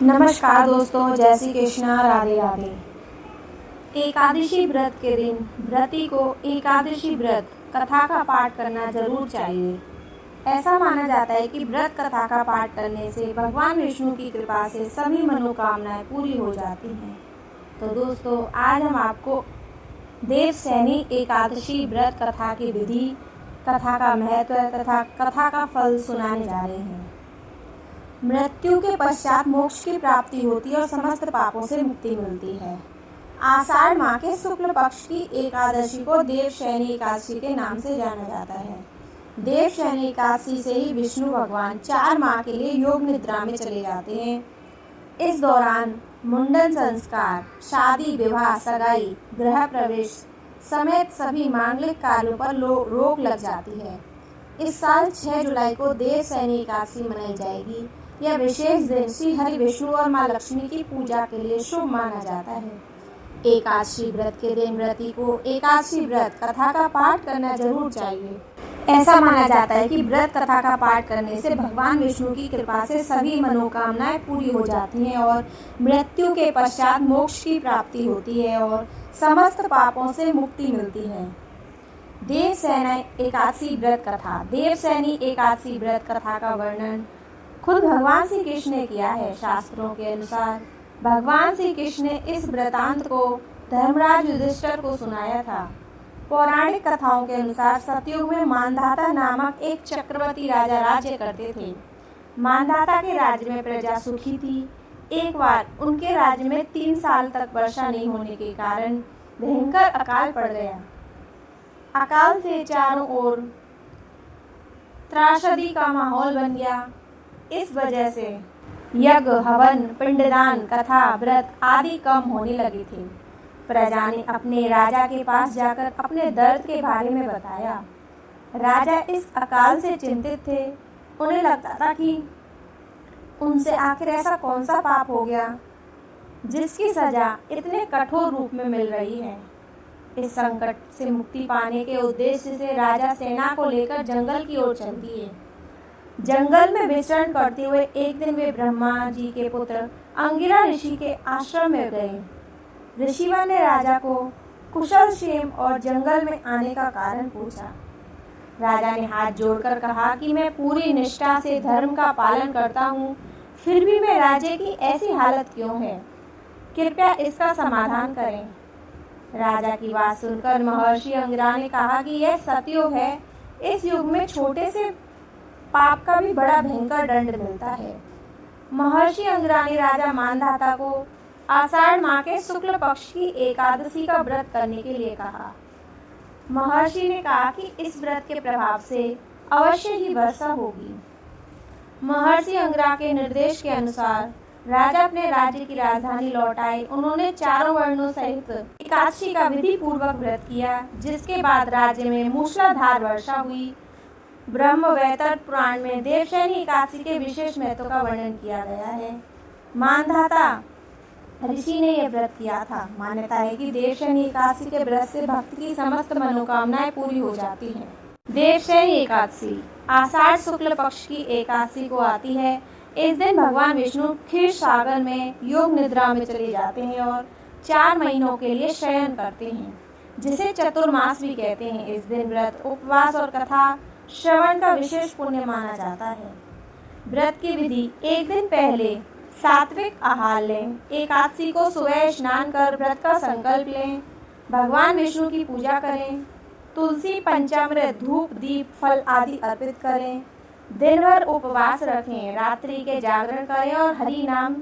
नमस्कार दोस्तों, जय श्री कृष्णा, राधे राधे। एकादशी व्रत के दिन व्रती को एकादशी व्रत कथा का पाठ करना जरूर चाहिए। ऐसा माना जाता है कि व्रत कथा का पाठ करने से भगवान विष्णु की कृपा से सभी मनोकामनाएं पूरी हो जाती हैं। तो दोस्तों, आज हम आपको देवशयनी एकादशी व्रत कथा की विधि, कथा का महत्व तथा कथा का फल सुनाने जा रहे हैं। मृत्यु के पश्चात मोक्ष की प्राप्ति होती है और समस्त पापों से मुक्ति मिलती है। आषाढ़ माह के शुक्ल पक्ष की एकादशी को देवशयनी एकादशी के नाम से जाना जाता है। देवशयनी एकादशी से ही विष्णु भगवान 4 माह के लिए योग निद्रा में चले जाते हैं। इस दौरान मुंडन संस्कार, शादी, विवाह, सगाई, गृह प्रवेश समेत सभी मांगलिक कार्यों पर रोक लग जाती है। इस साल 6 जुलाई को देवशयनी एकादशी मनाई जाएगी। यह विशेष दिन श्री हरि विष्णु और माँ लक्ष्मी की पूजा के लिए शुभ माना जाता है। एकादशी व्रत के दिन व्रती को एकादशी व्रत कथा का पाठ करना जरूर चाहिए। ऐसा माना जाता है कि व्रत कथा का पाठ करने से भगवान विष्णु की कृपा से सभी मनोकामनाएं पूरी हो जाती हैं और मृत्यु के पश्चात मोक्ष की प्राप्ति होती है और समस्त पापों से मुक्ति मिलती है। देवशयनी एकादशी व्रत कथा। देवशयनी एकादशी व्रत कथा का वर्णन खुद भगवान श्री कृष्ण ने किया है। शास्त्रों के अनुसार भगवान श्री कृष्ण ने इस वृतांत को धर्मराज युधिष्ठिर को सुनाया था। पौराणिक कथाओं के अनुसार सतयुग में मांधाता नामक एक चक्रवर्ती राजा राज्य करते थे। मांधाता के राज्य में प्रजा सुखी थी। एक बार उनके राज्य में 3 साल तक वर्षा नहीं होने के कारण भयंकर अकाल पड़ गया। अकाल से चारों ओर त्रासदी का माहौल बन गया। इस वजह से यज्ञ, हवन, पिंडदान, कथा, व्रत आदि कम होने लगे थे। प्रजा ने अपने राजा के पास जाकर अपने दर्द के बारे में बताया। राजा इस अकाल से चिंतित थे। उन्हें लगता था कि उनसे आखिर ऐसा कौन सा पाप हो गया जिसकी सजा इतने कठोर रूप में मिल रही है। इस संकट से मुक्ति पाने के उद्देश्य से राजा सेना को लेकर जंगल की ओर चल दिए। जंगल में विचरण करते हुए एक दिन वे ब्रह्मा जी के पुत्र अंगिरा ऋषि के आश्रम में गए। ऋषिवर ने राजा को कुशल क्षेम और जंगल में आने का कारण पूछा। राजा ने हाथ जोड़कर कहा कि मैं पूरी निष्ठा से धर्म का पालन करता हूँ, फिर भी मैं राज्य की ऐसी हालत क्यों है? कृपया इसका समाधान करें। राजा की बात सुनकर महर्षि अंगिरा ने कहा कि यह सतयुग है। इस युग में छोटे से पाप का भी बड़ा भयंकर दंड मिलता है। महर्षि अंगिरा ने राजा मांधाता को आषाढ़ माह के शुक्ल पक्ष की एकादशी का व्रत करने के लिए कहा। महर्षि ने कहा कि इस व्रत के प्रभाव से अवश्य ही वर्षा होगी। महर्षि अंगिरा के निर्देश के अनुसार राजा अपने राज्य की राजधानी लौट आए। उन्होंने चारों वर्णों सहित एकादशी का विधि पूर्वक व्रत किया, जिसके बाद राज्य में मूसलाधार वर्षा हुई। ब्रह्मवैवर्त पुराण में देवशयनी एकादशी के विशेष महत्व का वर्णन किया गया है। मांधाता ऋषि ने यह व्रत किया था। मान्यता है कि देवशयनी एकादशी के व्रत से भक्त की समस्त मनोकामनाएं पूरी हो जाती हैं। देवशयनी एकादशी आषाढ़ शुक्ल पक्ष की एकादशी को आती है। इस दिन भगवान विष्णु क्षीर सागर में योग निद्रा में चले जाते हैं और 4 महीनों के लिए शयन करते हैं, जिसे चतुर्मास भी कहते हैं। इस दिन व्रत, उपवास और कथा श्रवण का विशेष पुण्य माना जाता है। व्रत की विधि: एक दिन पहले सात्विक आहार लें। एकादशी को सुबह स्नान कर व्रत का संकल्प लें। भगवान विष्णु की पूजा करें। तुलसी, पंचामृत, धूप, दीप, फल आदि अर्पित करें। दिन भर उपवास रखें। रात्रि के जागरण करें और हरि नाम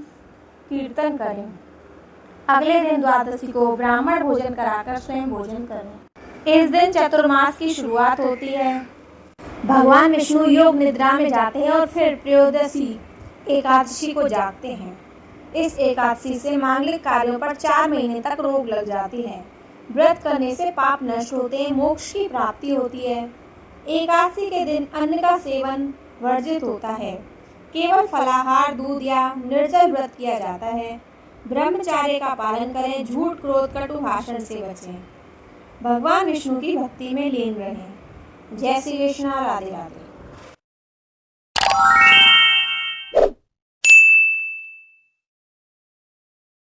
कीर्तन करें। अगले दिन द्वादशी को ब्राह्मण भोजन कराकर स्वयं भोजन करें। इस दिन चतुर्मास की शुरुआत होती है। भगवान विष्णु योग निद्रा में जाते हैं और फिर त्रयोदशी एकादशी को जागते हैं। इस एकादशी से मांगलिक कार्यों पर 4 महीने तक रोक लग जाती है। व्रत करने से पाप नष्ट होते हैं, मोक्ष की प्राप्ति होती है। एकादशी के दिन अन्न का सेवन वर्जित होता है। केवल फलाहार, दूध या निर्जल व्रत किया जाता है। ब्रह्मचर्य का पालन करें। झूठ, क्रोध, कटु भाषण से बचें। भगवान विष्णु की भक्ति में लीन रहें। जय श्री कृष्णा, राधे राधे।